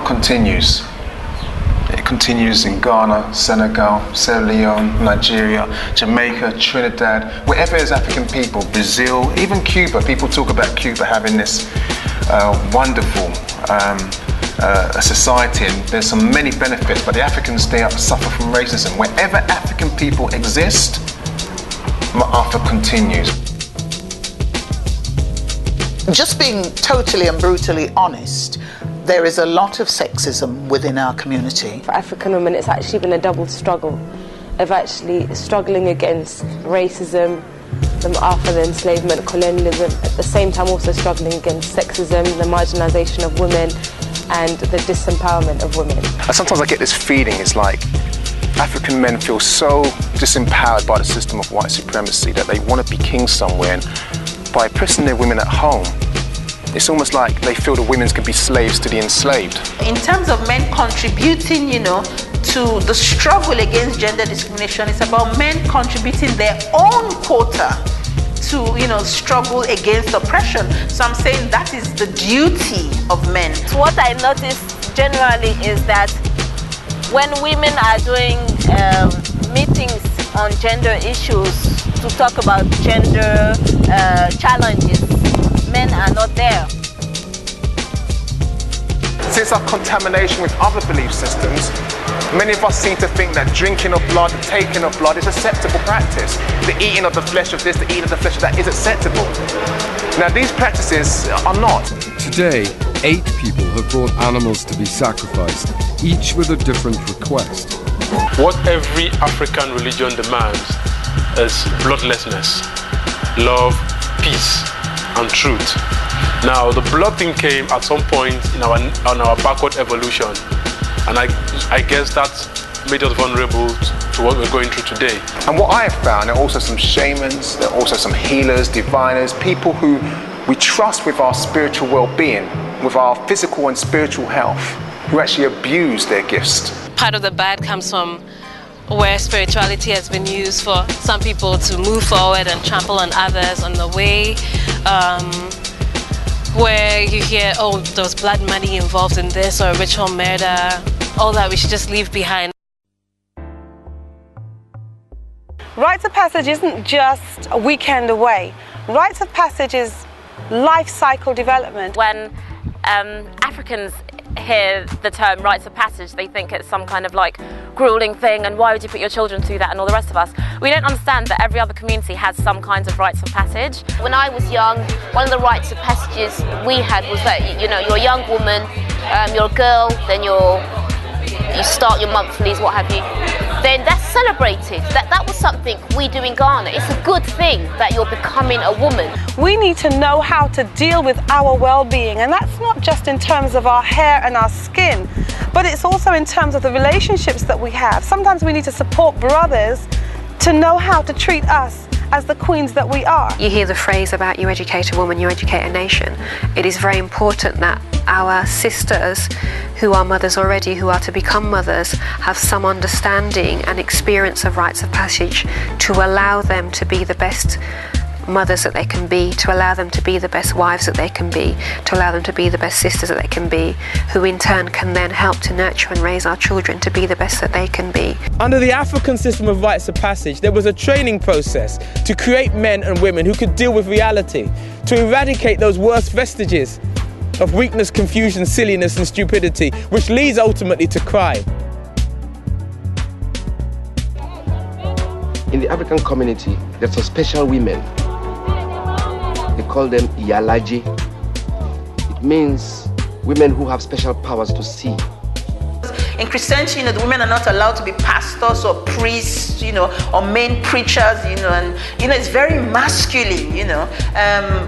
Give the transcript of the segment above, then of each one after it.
continues. It continues in Ghana, Senegal, Sierra Leone, Nigeria, Jamaica, Trinidad, wherever there's African people, Brazil, even Cuba. People talk about Cuba having this wonderful society, and there's some many benefits, but the Africans, they suffer from racism. Wherever African people exist, Maafa continues. Just being totally and brutally honest, there is a lot of sexism within our community. For African women, it's actually been a double struggle of actually struggling against racism, the Maafa, the enslavement, colonialism, at the same time also struggling against sexism, the marginalisation of women, and the disempowerment of women. Sometimes I get this feeling, it's like African men feel so disempowered by the system of white supremacy that they want to be kings somewhere, and by oppressing their women at home, it's almost like they feel the women can be slaves to the enslaved. In terms of men contributing, to the struggle against gender discrimination, it's about men contributing their own quota to, struggle against oppression. So I'm saying that is the duty of men. So what I noticed generally is that when women are doing meetings on gender issues to talk about gender challenges, men are not there. Since our contamination with other belief systems, many of us seem to think that drinking of blood, the taking of blood is acceptable practice. The eating of the flesh of this, the eating of the flesh of that is acceptable. Now these practices are not. Today, 8 people have brought animals to be sacrificed, each with a different request. What every African religion demands is bloodlessness, love, peace, and truth. Now, the blood thing came at some point on our backward evolution, and I guess that made us vulnerable to what we're going through today. And what I have found, there are also some shamans, there are also some healers, diviners, people who we trust with our spiritual well-being, with our physical and spiritual health, who actually abuse their gifts. Part of the bad comes from where spirituality has been used for some people to move forward and trample on others on the way, where you hear, oh, there was blood money involved in this, or ritual murder, all that we should just leave behind. Rites of passage isn't just a weekend away. Rites of passage is life cycle development. When Africans hear the term rites of passage, they think it's some kind of like grueling thing, and why would you put your children through that, and all the rest of us. We don't understand that every other community has some kinds of rites of passage. When I was young, one of the rites of passages we had was that, you're a young woman, you're a girl, then you start your monthlies, what have you. Then that's celebrated. That was something we do in Ghana. It's a good thing that you're becoming a woman. We need to know how to deal with our well-being, and that's not just in terms of our hair and our skin, but it's also in terms of the relationships that we have. Sometimes we need to support brothers to know how to treat us as the queens that we are. You hear the phrase about you educate a woman, you educate a nation. It is very important that our sisters who are mothers already, who are to become mothers, have some understanding and experience of rites of passage to allow them to be the best mothers that they can be, to allow them to be the best wives that they can be, to allow them to be the best sisters that they can be, who in turn can then help to nurture and raise our children to be the best that they can be. Under the African system of rites of passage, there was a training process to create men and women who could deal with reality, to eradicate those worst vestiges of weakness, confusion, silliness and stupidity, which leads ultimately to crime. In the African community, there's a special women. They call them Yalaji. It means women who have special powers to see. In Christianity, the women are not allowed to be pastors or priests, or main preachers, and it's very masculine,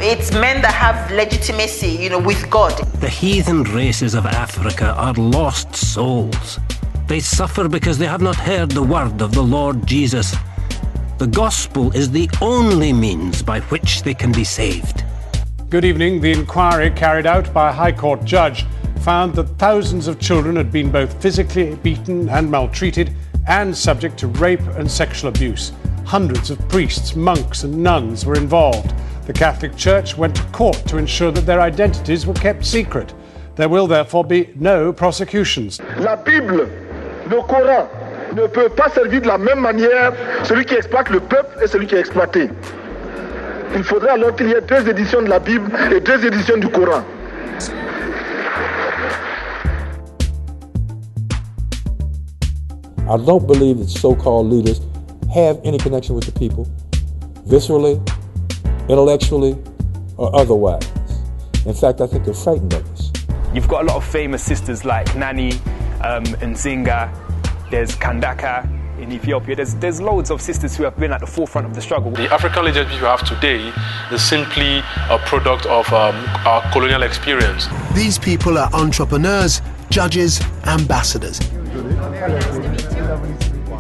it's men that have legitimacy, with God. The heathen races of Africa are lost souls. They suffer because they have not heard the word of the Lord Jesus. The gospel is the only means by which they can be saved. Good evening. The inquiry carried out by a High Court judge found that thousands of children had been both physically beaten and maltreated and subject to rape and sexual abuse. Hundreds of priests, monks and nuns were involved. The Catholic Church went to court to ensure that their identities were kept secret. There will therefore be no prosecutions. La Bible, le Coran, ne peut pas servir de la même manière celui qui exploite le peuple et celui qui est exploité. Il faudrait alors qu'il y ait 2 éditions de la Bible et 2 éditions du Coran. I don't believe that so-called leaders have any connection with the people, viscerally, intellectually, or otherwise. In fact, I think they're frightened of us. You've got a lot of famous sisters like Nani, Nzinga, there's Kandaka in Ethiopia. There's loads of sisters who have been at the forefront of the struggle. The African leadership we have today is simply a product of our colonial experience. These people are entrepreneurs, judges, ambassadors.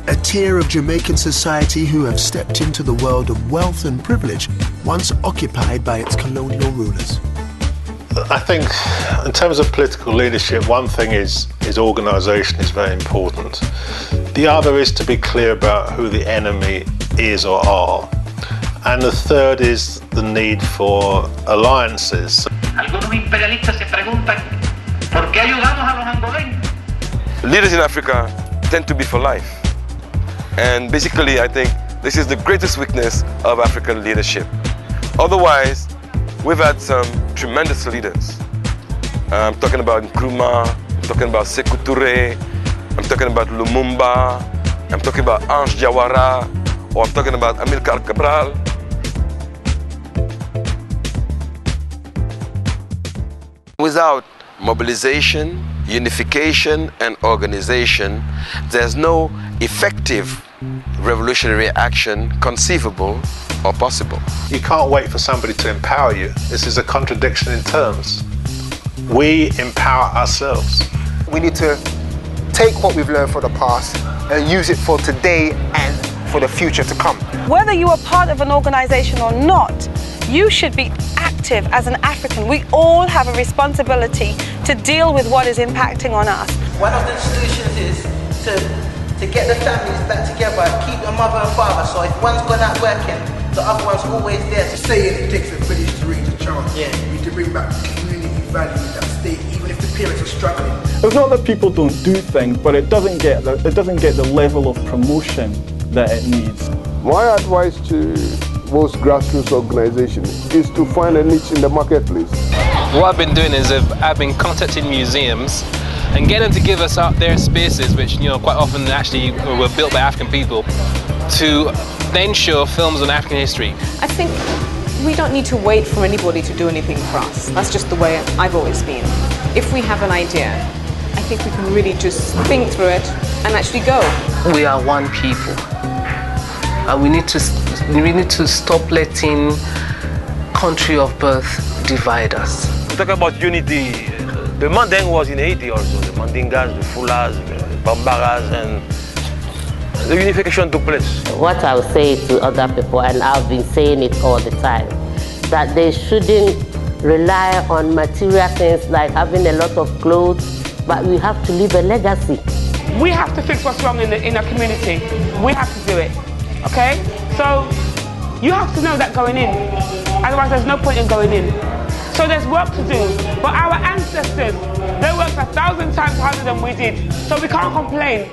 A tier of Jamaican society who have stepped into the world of wealth and privilege once occupied by its colonial rulers. I think in terms of political leadership, one thing is organisation is very important. The other is to be clear about who the enemy is or are. And the third is the need for alliances. Algunos imperialistas se preguntan ¿por qué ayudamos a los angoleños? Leaders in Africa tend to be for life. And basically, I think this is the greatest weakness of African leadership. Otherwise, we've had some tremendous leaders. I'm talking about Nkrumah, I'm talking about Sékou Touré, I'm talking about Lumumba, I'm talking about Ange Jawara, or I'm talking about Amilcar Cabral. Without mobilization, unification, and organization, there's no effective revolutionary action conceivable or possible. You can't wait for somebody to empower you. This is a contradiction in terms. We empower ourselves. We need to take what we've learned from the past and use it for today and for the future to come. Whether you are part of an organisation or not, you should be active as an African. We all have a responsibility to deal with what is impacting on us. One of the solutions is to get the families back together, keep the mother and father, so if one's gone out working, the other one's always there. Saying it takes a village to raise a child. Yeah. We need to bring back community value in that state, even if the parents are struggling. It's not that people don't do things, but it doesn't get the level of promotion that it needs. My advice to most grassroots organizations is to find a niche in the marketplace. What I've been doing is I've been contacting museums and getting them to give us out their spaces, which quite often actually were built by African people, to then show films on African history. I think we don't need to wait for anybody to do anything for us. That's just the way I've always been. If we have an idea, I think we can really just think through it and actually go. We are one people, and we need to stop letting country of birth divide us. We talk about unity. The Manding was in Haiti also. The Mandingas, the Fulas, the Bambaras, and the unification took place. What I would say to other people, and I've been saying it all the time, that they shouldn't rely on material things like having a lot of clothes, but we have to leave a legacy. We have to fix what's wrong in our community. We have to do it, okay? So you have to know that going in, otherwise there's no point in going in. So there's work to do, but our ancestors, they worked 1,000 times harder than we did, so we can't complain.